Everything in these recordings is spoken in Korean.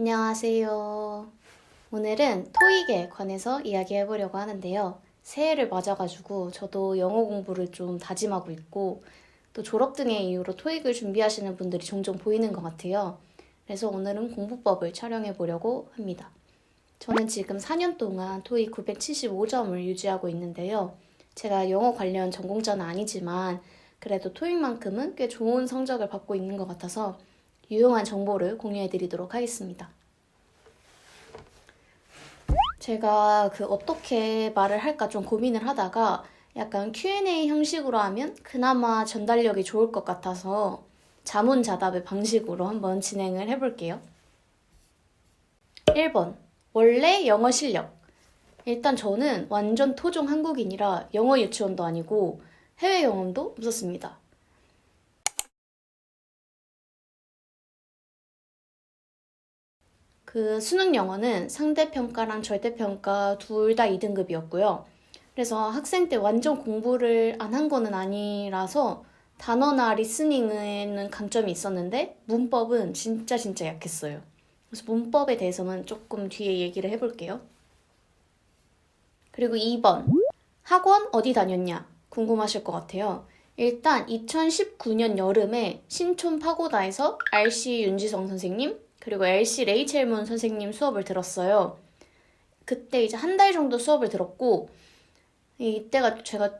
안녕하세요. 오늘은 토익에 관해서 이야기해보려고 하는데요. 새해를 맞아가지고 저도 영어 공부를 좀 다짐하고 있고 또 졸업 등의 이유로 토익을 준비하시는 분들이 종종 보이는 것 같아요. 그래서 오늘은 공부법을 촬영해보려고 합니다. 저는 지금 4년 동안 토익 975점을 유지하고 있는데요. 제가 영어 관련 전공자는 아니지만 그래도 토익만큼은 꽤 좋은 성적을 받고 있는 것 같아서 유용한 정보를 공유해드리도록 하겠습니다. 제가 어떻게 말을 할까 좀 고민을 하다가 약간 Q&A 형식으로 하면 그나마 전달력이 좋을 것 같아서 자문자답의 방식으로 한번 진행을 해볼게요. 1번. 원래 영어 실력. 일단 저는 완전 토종 한국인이라 영어 유치원도 아니고 해외 경험도 없었습니다. 수능 영어는 상대평가랑 절대평가 둘 다 2등급이었고요. 그래서 학생 때 완전 공부를 안 한 거는 아니라서 단어나 리스닝에는 강점이 있었는데 문법은 진짜 약했어요. 그래서 문법에 대해서는 조금 뒤에 얘기를 해볼게요. 그리고 2번. 학원 어디 다녔냐? 궁금하실 것 같아요. 일단 2019년 여름에 신촌 파고다에서 RC 윤지성 선생님, 그리고 LC 레이첼문 선생님 수업을 들었어요. 그때 이제 한 달 정도 수업을 들었고, 이때가 제가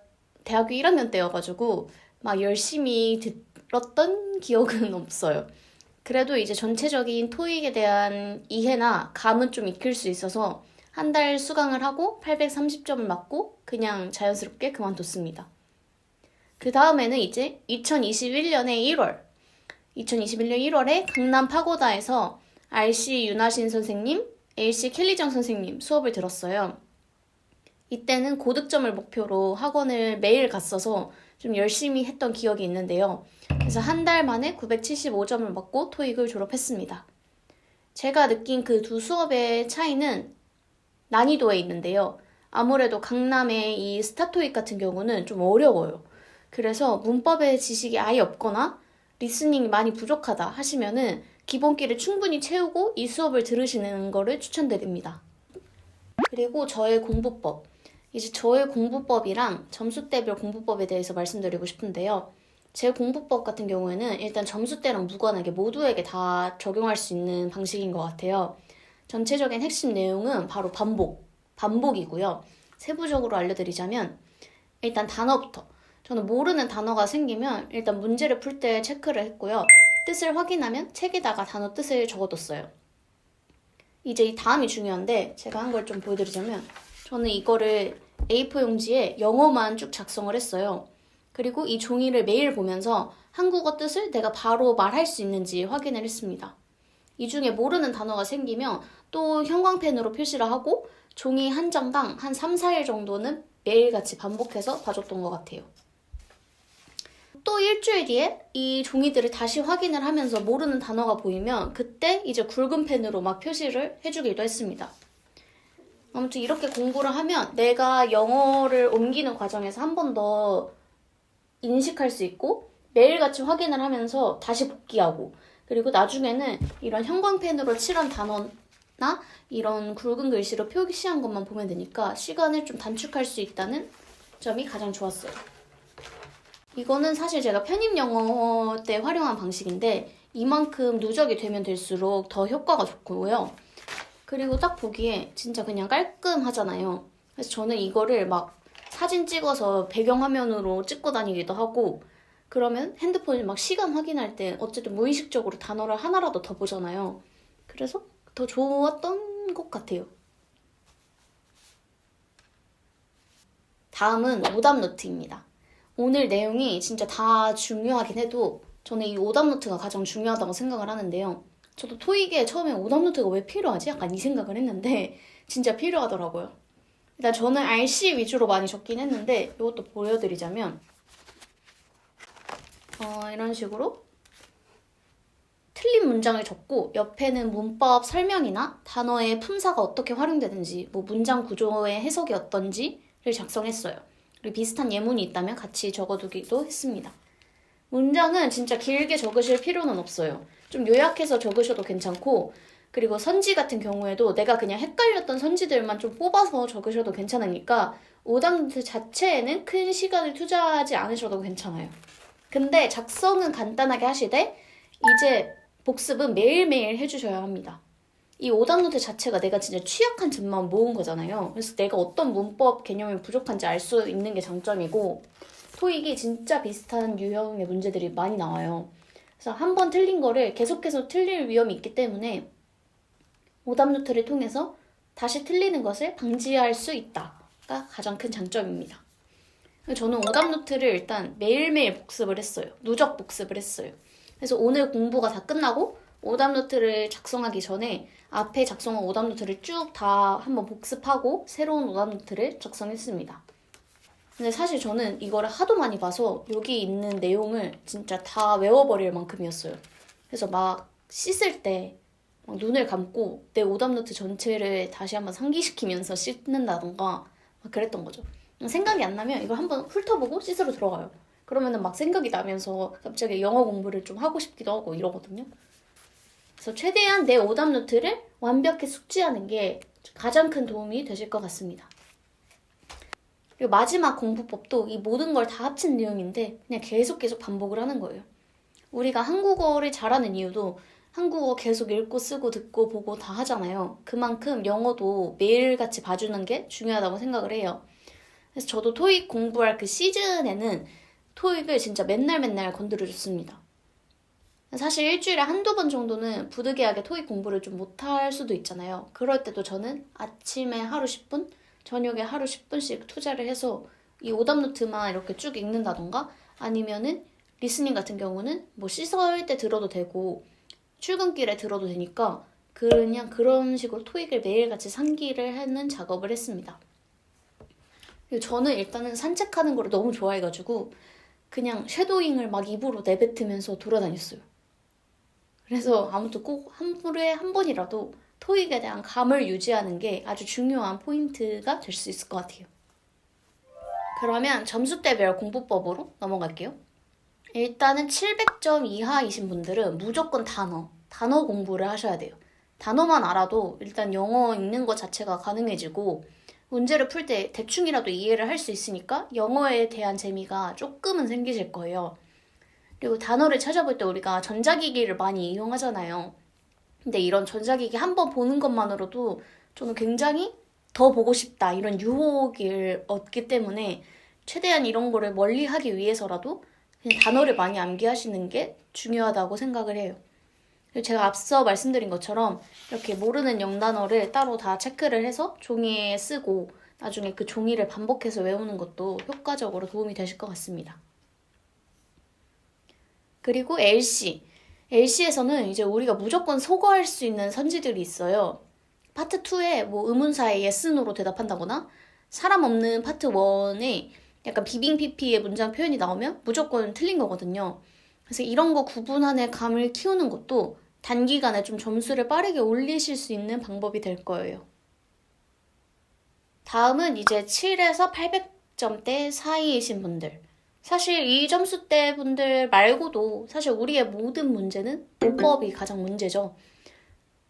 대학교 1학년 때여가지고 막 열심히 들었던 기억은 없어요. 그래도 이제 전체적인 토익에 대한 이해나 감은 좀 익힐 수 있어서 한 달 수강을 하고 830점을 맞고 그냥 자연스럽게 그만뒀습니다. 그 다음에는 이제 2021년에 1월에 강남 파고다에서 RC 윤하신 선생님, LC 켈리정 선생님 수업을 들었어요. 이때는 고득점을 목표로 학원을 매일 갔어서 좀 열심히 했던 기억이 있는데요. 그래서 한 달 만에 975점을 맞고 토익을 졸업했습니다. 제가 느낀 그 두 수업의 차이는 난이도에 있는데요. 아무래도 강남의 이 스타토익 같은 경우는 좀 어려워요. 그래서 문법의 지식이 아예 없거나 리스닝이 많이 부족하다 하시면은 기본기를 충분히 채우고 이 수업을 들으시는 거를 추천드립니다. 그리고 저의 공부법. 이제 저의 공부법이랑 점수대별 공부법에 대해서 말씀드리고 싶은데요. 제 공부법 같은 경우에는 일단 점수대랑 무관하게 모두에게 다 적용할 수 있는 방식인 것 같아요. 전체적인 핵심 내용은 바로 반복이고요. 세부적으로 알려드리자면 일단 단어부터. 저는 모르는 단어가 생기면 일단 문제를 풀 때 체크를 했고요. 뜻을 확인하면 책에다가 단어 뜻을 적어뒀어요. 이제 이 다음이 중요한데 제가 한 걸 좀 보여드리자면 저는 이거를 A4 용지에 영어만 쭉 작성을 했어요. 그리고 이 종이를 매일 보면서 한국어 뜻을 내가 바로 말할 수 있는지 확인을 했습니다. 이 중에 모르는 단어가 생기면 또 형광펜으로 표시를 하고 종이 한 장당 한 3, 4일 정도는 매일같이 반복해서 봐줬던 것 같아요. 또 일주일 뒤에 이 종이들을 다시 확인을 하면서 모르는 단어가 보이면 그때 이제 굵은 펜으로 막 표시를 해주기도 했습니다. 아무튼 이렇게 공부를 하면 내가 영어를 옮기는 과정에서 한 번 더 인식할 수 있고 매일같이 확인을 하면서 다시 복기하고 그리고 나중에는 이런 형광펜으로 칠한 단어나 이런 굵은 글씨로 표시한 것만 보면 되니까 시간을 좀 단축할 수 있다는 점이 가장 좋았어요. 이거는 사실 제가 편입 영어 때 활용한 방식인데 이만큼 누적이 되면 될수록 더 효과가 좋고요. 그리고 딱 보기에 진짜 그냥 깔끔하잖아요. 그래서 저는 이거를 막 사진 찍어서 배경화면으로 찍고 다니기도 하고 그러면 핸드폰이 막 시간 확인할 때 어쨌든 무의식적으로 단어를 하나라도 더 보잖아요. 그래서 더 좋았던 것 같아요. 다음은 오답 노트입니다. 오늘 내용이 진짜 다 중요하긴 해도 저는 이 오답 노트가 가장 중요하다고 생각을 하는데요. 저도 토익에 처음에 오답 노트가 왜 필요하지? 약간 이 생각을 했는데 진짜 필요하더라고요. 일단 저는 RC 위주로 많이 적긴 했는데 이것도 보여드리자면 이런 식으로 틀린 문장을 적고 옆에는 문법 설명이나 단어의 품사가 어떻게 활용되는지 뭐 문장 구조의 해석이 어떤지를 작성했어요. 그리고 비슷한 예문이 있다면 같이 적어두기도 했습니다. 문장은 진짜 길게 적으실 필요는 없어요. 좀 요약해서 적으셔도 괜찮고, 그리고 선지 같은 경우에도 내가 그냥 헷갈렸던 선지들만 좀 뽑아서 적으셔도 괜찮으니까 오답노트 자체에는 큰 시간을 투자하지 않으셔도 괜찮아요. 근데 작성은 간단하게 하시되 이제 복습은 매일매일 해주셔야 합니다. 이 오답노트 자체가 내가 진짜 취약한 점만 모은 거잖아요. 그래서 내가 어떤 문법 개념이 부족한지 알 수 있는 게 장점이고, 토익이 진짜 비슷한 유형의 문제들이 많이 나와요. 그래서 한 번 틀린 거를 계속해서 틀릴 위험이 있기 때문에 오답노트를 통해서 다시 틀리는 것을 방지할 수 있다가 가장 큰 장점입니다. 저는 오답노트를 일단 매일매일 복습을 했어요. 누적 복습을 했어요. 그래서 오늘 공부가 다 끝나고 오답노트를 작성하기 전에 앞에 작성한 오답노트를 쭉 다 한번 복습하고 새로운 오답노트를 작성했습니다. 근데 사실 저는 이거를 하도 많이 봐서 여기 있는 내용을 진짜 다 외워버릴 만큼이었어요. 그래서 막 씻을 때 막 눈을 감고 내 오답노트 전체를 다시 한번 상기시키면서 씻는다던가 막 그랬던 거죠. 생각이 안 나면 이걸 한번 훑어보고 씻으러 들어가요. 그러면은 막 생각이 나면서 갑자기 영어 공부를 좀 하고 싶기도 하고 이러거든요. 그래서 최대한 내 오답노트를 완벽히 숙지하는 게 가장 큰 도움이 되실 것 같습니다. 그리고 마지막 공부법도 이 모든 걸 다 합친 내용인데 그냥 계속 반복을 하는 거예요. 우리가 한국어를 잘하는 이유도 한국어 계속 읽고 쓰고 듣고 보고 다 하잖아요. 그만큼 영어도 매일같이 봐주는 게 중요하다고 생각을 해요. 그래서 저도 토익 공부할 그 시즌에는 토익을 진짜 맨날 건드려줬습니다. 사실 일주일에 한두 번 정도는 부득이하게 토익 공부를 좀 못할 수도 있잖아요. 그럴 때도 저는 아침에 하루 10분, 저녁에 하루 10분씩 투자를 해서 이 오답노트만 이렇게 쭉 읽는다던가 아니면은 리스닝 같은 경우는 뭐 씻을 때 들어도 되고 출근길에 들어도 되니까 그냥 그런 식으로 토익을 매일같이 상기를 하는 작업을 했습니다. 그리고 저는 일단은 산책하는 걸 너무 좋아해가지고 그냥 쉐도잉을 막 입으로 내뱉으면서 돌아다녔어요. 그래서 아무튼 꼭 하루에 한 번이라도 토익에 대한 감을 유지하는 게 아주 중요한 포인트가 될 수 있을 것 같아요. 그러면 점수대별 공부법으로 넘어갈게요. 일단은 700점 이하이신 분들은 무조건 단어 공부를 하셔야 돼요. 단어만 알아도 일단 영어 읽는 것 자체가 가능해지고 문제를 풀 때 대충이라도 이해를 할 수 있으니까 영어에 대한 재미가 조금은 생기실 거예요. 그리고 단어를 찾아볼 때 우리가 전자기기를 많이 이용하잖아요. 근데 이런 전자기기 한 번 보는 것만으로도 저는 굉장히 더 보고 싶다 이런 유혹을 얻기 때문에 최대한 이런 거를 멀리 하기 위해서라도 그냥 단어를 많이 암기하시는 게 중요하다고 생각을 해요. 그리고 제가 앞서 말씀드린 것처럼 이렇게 모르는 영단어를 따로 다 체크를 해서 종이에 쓰고 나중에 그 종이를 반복해서 외우는 것도 효과적으로 도움이 되실 것 같습니다. 그리고 LC. LC에서는 이제 우리가 무조건 소거할 수 있는 선지들이 있어요. 파트 2에 뭐 의문사에 yes, no로 대답한다거나 사람 없는 파트 1에 약간 비빙 PP의 문장 표현이 나오면 무조건 틀린 거거든요. 그래서 이런 거 구분하는 감을 키우는 것도 단기간에 좀 점수를 빠르게 올리실 수 있는 방법이 될 거예요. 다음은 이제 7에서 800점대 사이이신 분들. 사실 이 점수대 분들 말고도 사실 우리의 모든 문제는 문법이 가장 문제죠.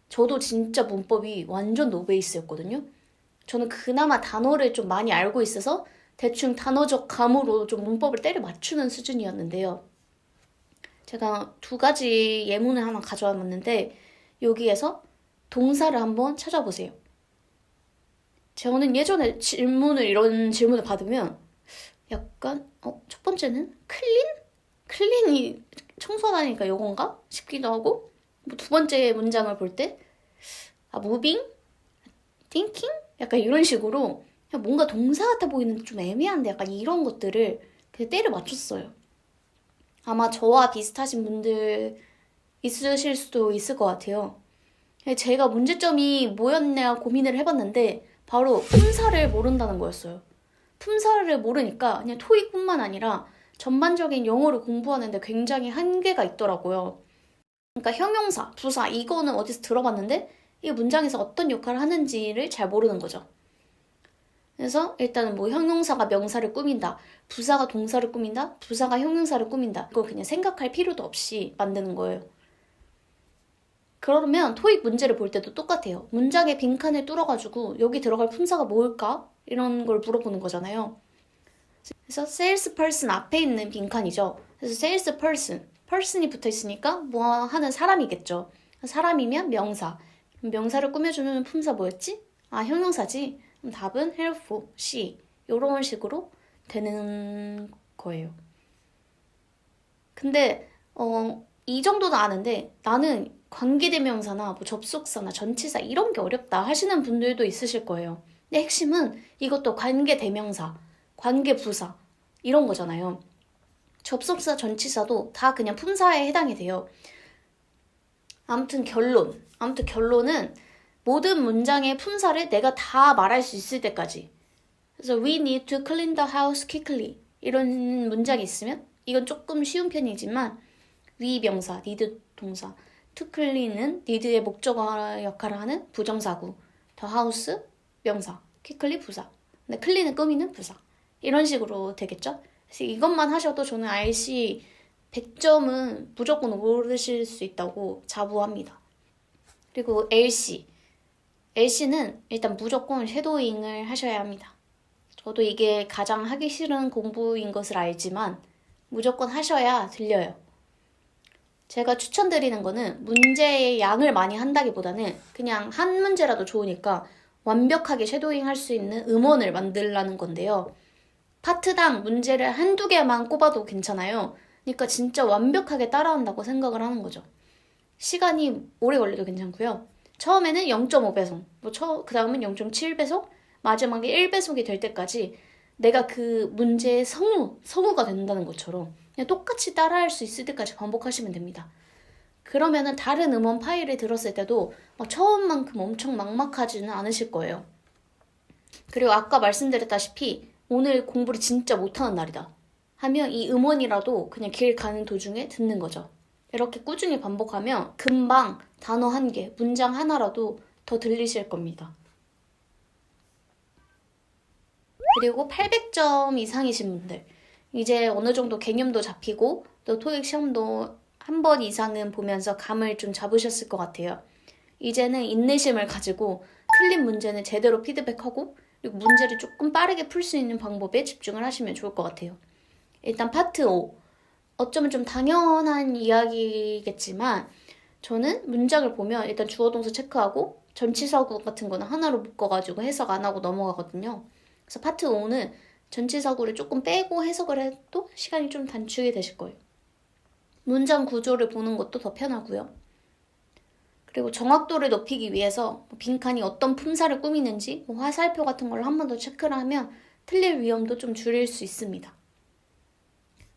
저도 진짜 문법이 완전 노베이스였거든요. 저는 그나마 단어를 좀 많이 알고 있어서 대충 단어적 감으로 좀 문법을 때려 맞추는 수준이었는데요. 제가 2가지 예문을 하나 가져왔는데 여기에서 동사를 한번 찾아보세요. 저는 예전에 이런 질문을 받으면 약간 첫 번째는 클린이 청소하니까 이건가 싶기도 하고 뭐 두 번째 문장을 볼 때 moving, thinking 약간 이런 식으로 그냥 뭔가 동사 같아 보이는데 좀 애매한데 약간 이런 것들을 그냥 때려 맞췄어요. 아마 저와 비슷하신 분들 있으실 수도 있을 것 같아요. 제가 문제점이 뭐였냐 고민을 해봤는데 바로 품사를 모른다는 거였어요. 품사를 모르니까 그냥 토익뿐만 아니라 전반적인 영어를 공부하는데 굉장히 한계가 있더라고요. 그러니까 형용사, 부사 이거는 어디서 들어봤는데 이 문장에서 어떤 역할을 하는지를 잘 모르는 거죠. 그래서 일단은 뭐 형용사가 명사를 꾸민다, 부사가 동사를 꾸민다, 부사가 형용사를 꾸민다 이걸 그냥 생각할 필요도 없이 만드는 거예요. 그러면 토익 문제를 볼 때도 똑같아요. 문장의 빈칸을 뚫어가지고 여기 들어갈 품사가 뭘까? 이런 걸 물어보는 거잖아요. 그래서 salesperson 앞에 있는 빈칸이죠. 그래서 salesperson, person이 붙어 있으니까 뭐 하는 사람이겠죠. 사람이면 명사. 명사를 꾸며주는 품사 뭐였지? 아, 형용사지. 그럼 답은 helpful, C. 이런 식으로 되는 거예요. 근데 이 정도는 아는데 나는 관계대명사나 뭐 접속사나 전치사 이런 게 어렵다 하시는 분들도 있으실 거예요. 근데 핵심은 이것도 관계대명사, 관계부사 이런 거잖아요. 접속사, 전치사도 다 그냥 품사에 해당이 돼요. 아무튼 결론은 모든 문장의 품사를 내가 다 말할 수 있을 때까지. 그래서 we need to clean the house quickly 이런 문장이 있으면 이건 조금 쉬운 편이지만 we 명사, need 동사, to clean은 need의 목적어 역할을 하는 부정사구, the house 명사, quickly 부사, 근데 clean은 꾸미는 부사 이런 식으로 되겠죠? 그래서 이것만 하셔도 저는 RC 100점은 무조건 오르실 수 있다고 자부합니다. 그리고 LC는 일단 무조건 섀도잉을 하셔야 합니다. 저도 이게 가장 하기 싫은 공부인 것을 알지만 무조건 하셔야 들려요. 제가 추천드리는 거는 문제의 양을 많이 한다기보다는 그냥 한 문제라도 좋으니까 완벽하게 섀도잉 할 수 있는 음원을 만들라는 건데요. 파트당 문제를 한두 개만 꼽아도 괜찮아요. 그러니까 진짜 완벽하게 따라한다고 생각을 하는 거죠. 시간이 오래 걸려도 괜찮고요. 처음에는 0.5배속, 그 다음은 0.7배속, 마지막에 1배속이 될 때까지 내가 그 문제의 성우가 된다는 것처럼 그냥 똑같이 따라할 수 있을 때까지 반복하시면 됩니다. 그러면은 다른 음원 파일을 들었을 때도 처음만큼 엄청 막막하지는 않으실 거예요. 그리고 아까 말씀드렸다시피 오늘 공부를 진짜 못하는 날이다 하면 이 음원이라도 그냥 길 가는 도중에 듣는 거죠. 이렇게 꾸준히 반복하면 금방 단어 한 개, 문장 하나라도 더 들리실 겁니다. 그리고 800점 이상이신 분들, 이제 어느 정도 개념도 잡히고 또 토익 시험도 한 번 이상은 보면서 감을 좀 잡으셨을 것 같아요. 이제는 인내심을 가지고 틀린 문제는 제대로 피드백하고 그리고 문제를 조금 빠르게 풀 수 있는 방법에 집중을 하시면 좋을 것 같아요. 일단 파트 5. 어쩌면 좀 당연한 이야기겠지만 저는 문장을 보면 일단 주어 동사 체크하고 전치사구 같은 거는 하나로 묶어가지고 해석 안 하고 넘어가거든요. 그래서 파트 5는 전치사구를 조금 빼고 해석을 해도 시간이 좀 단축이 되실 거예요. 문장 구조를 보는 것도 더 편하고요. 그리고 정확도를 높이기 위해서 빈칸이 어떤 품사를 꾸미는지 화살표 같은 걸 한 번 더 체크를 하면 틀릴 위험도 좀 줄일 수 있습니다.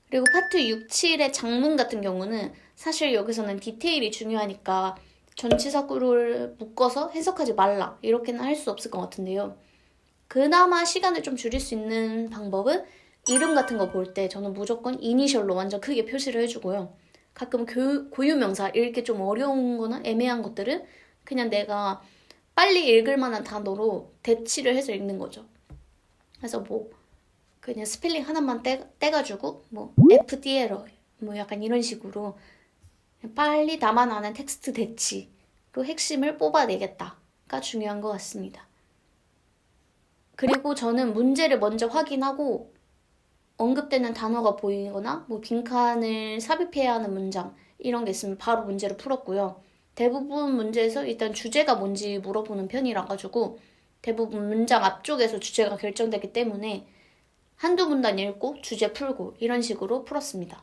그리고 파트 6, 7의 장문 같은 경우는 사실 여기서는 디테일이 중요하니까 전치사구를 묶어서 해석하지 말라 이렇게는 할 수 없을 것 같은데요. 그나마 시간을 좀 줄일 수 있는 방법은 이름 같은 거 볼 때 저는 무조건 이니셜로 완전 크게 표시를 해주고요. 가끔 고유명사 읽기 좀 어려운 거나 애매한 것들은 그냥 내가 빨리 읽을 만한 단어로 대치를 해서 읽는 거죠. 그래서 그냥 스펠링 하나만 떼가지고 FD에러 약간 이런 식으로 빨리 나만 아는 텍스트 대치로 핵심을 뽑아내겠다가 중요한 것 같습니다. 그리고 저는 문제를 먼저 확인하고 언급되는 단어가 보이거나 빈칸을 삽입해야 하는 문장 이런 게 있으면 바로 문제를 풀었고요. 대부분 문제에서 일단 주제가 뭔지 물어보는 편이라 가지고 대부분 문장 앞쪽에서 주제가 결정되기 때문에 한두 문단 읽고 주제 풀고 이런 식으로 풀었습니다.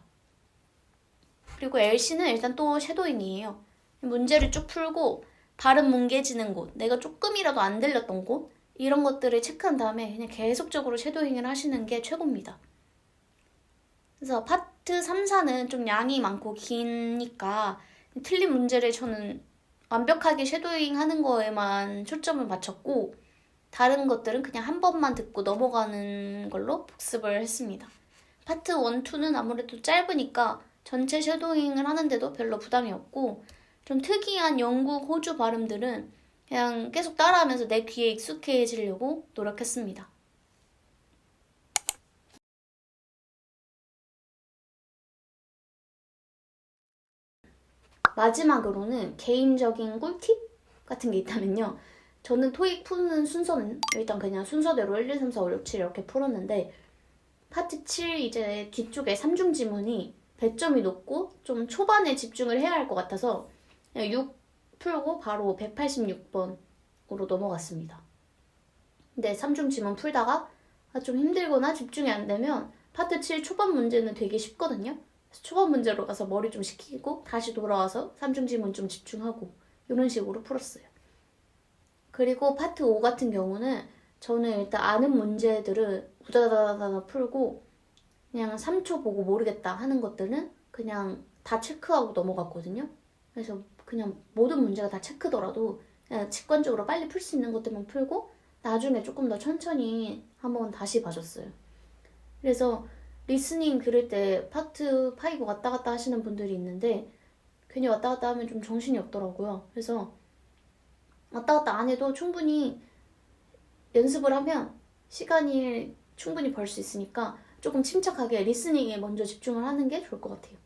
그리고 LC는 일단 또 섀도잉이에요. 문제를 쭉 풀고 발음 뭉개지는 곳, 내가 조금이라도 안 들렸던 곳 이런 것들을 체크한 다음에 그냥 계속적으로 섀도잉을 하시는 게 최고입니다. 그래서 파트 3, 4는 좀 양이 많고 기니까 틀린 문제를 저는 완벽하게 섀도잉 하는 거에만 초점을 맞췄고 다른 것들은 그냥 한 번만 듣고 넘어가는 걸로 복습을 했습니다. 파트 1, 2는 아무래도 짧으니까 전체 섀도잉을 하는데도 별로 부담이 없고 좀 특이한 영국, 호주 발음들은 그냥 계속 따라하면서 내 귀에 익숙해지려고 노력했습니다. 마지막으로는 개인적인 꿀팁 같은 게 있다면요. 저는 토익 푸는 순서는 일단 그냥 순서대로 1, 2, 3, 4, 5, 6, 7 이렇게 풀었는데 파트 7 이제 뒤쪽에 삼중 지문이 배점이 높고 좀 초반에 집중을 해야 할 것 같아서 그냥 6 풀고 바로 186번으로 넘어갔습니다. 근데 삼중 지문 풀다가 좀 힘들거나 집중이 안 되면 파트 7 초반 문제는 되게 쉽거든요. 그래서 초반 문제로 가서 머리 좀 식히고 다시 돌아와서 삼중 지문 좀 집중하고 이런 식으로 풀었어요. 그리고 파트 5 같은 경우는 저는 일단 아는 문제들을 우다다다다 풀고 그냥 3초 보고 모르겠다 하는 것들은 그냥 다 체크하고 넘어갔거든요. 그래서 그냥 모든 문제가 다 체크더라도 그냥 직관적으로 빨리 풀 수 있는 것들만 풀고 나중에 조금 더 천천히 한번 다시 봐줬어요. 그래서 리스닝 들을 때 파트 5 왔다 갔다 하시는 분들이 있는데 괜히 왔다 갔다 하면 좀 정신이 없더라고요. 그래서 왔다 갔다 안 해도 충분히 연습을 하면 시간이 충분히 벌 수 있으니까 조금 침착하게 리스닝에 먼저 집중을 하는 게 좋을 것 같아요.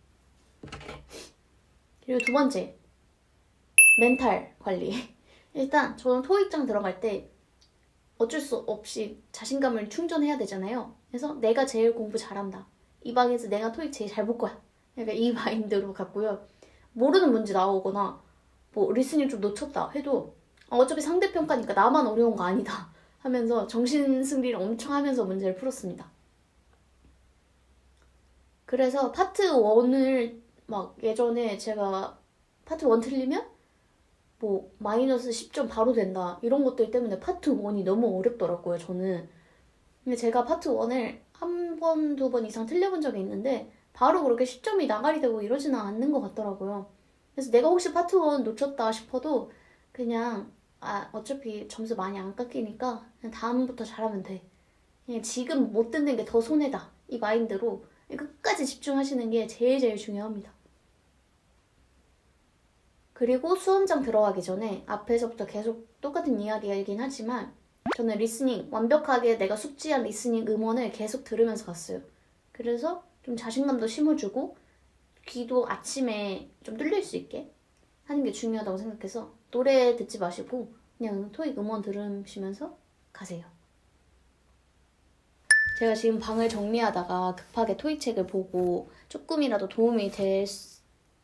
그리고 두 번째, 멘탈 관리. 일단 저는 토익장 들어갈 때 어쩔 수 없이 자신감을 충전해야 되잖아요. 그래서 내가 제일 공부 잘한다. 이 방에서 내가 토익 제일 잘 볼 거야. 약간 이 마인드로 갔고요. 모르는 문제 나오거나 뭐 리스닝 좀 놓쳤다 해도 어차피 상대평가니까 나만 어려운 거 아니다 하면서 정신승리를 엄청 하면서 문제를 풀었습니다. 그래서 파트 1을 막 예전에 제가 파트 1 틀리면 뭐 마이너스 10점 바로 된다 이런 것들 때문에 파트 1이 너무 어렵더라고요. 저는 근데 제가 파트 1을 한 번, 두 번 이상 틀려본 적이 있는데 바로 그렇게 10점이 나가리 되고 이러지는 않는 것 같더라고요. 그래서 내가 혹시 파트 1 놓쳤다 싶어도 그냥 어차피 점수 많이 안 깎이니까 그냥 다음부터 잘하면 돼. 그냥 지금 못 듣는 게 더 손해다. 이 마인드로 끝까지 집중하시는 게 제일 중요합니다. 그리고 수험장 들어가기 전에 앞에서부터 계속 똑같은 이야기이긴 하지만 저는 리스닝, 완벽하게 내가 숙지한 리스닝 음원을 계속 들으면서 갔어요. 그래서 좀 자신감도 심어주고 귀도 아침에 좀 뚫릴 수 있게 하는 게 중요하다고 생각해서 노래 듣지 마시고 그냥 토익 음원 들으시면서 가세요. 제가 지금 방을 정리하다가 급하게 토익 책을 보고 조금이라도 도움이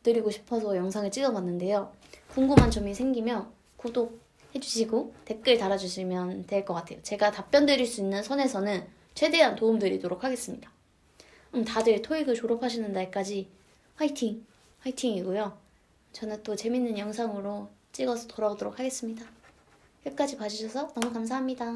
드리고 싶어서 영상을 찍어봤는데요. 궁금한 점이 생기면 구독해주시고 댓글 달아주시면 될 것 같아요. 제가 답변 드릴 수 있는 선에서는 최대한 도움 드리도록 하겠습니다. 다들 토익을 졸업하시는 날까지 화이팅! 화이팅이고요. 저는 또 재밌는 영상으로 찍어서 돌아오도록 하겠습니다. 끝까지 봐주셔서 너무 감사합니다.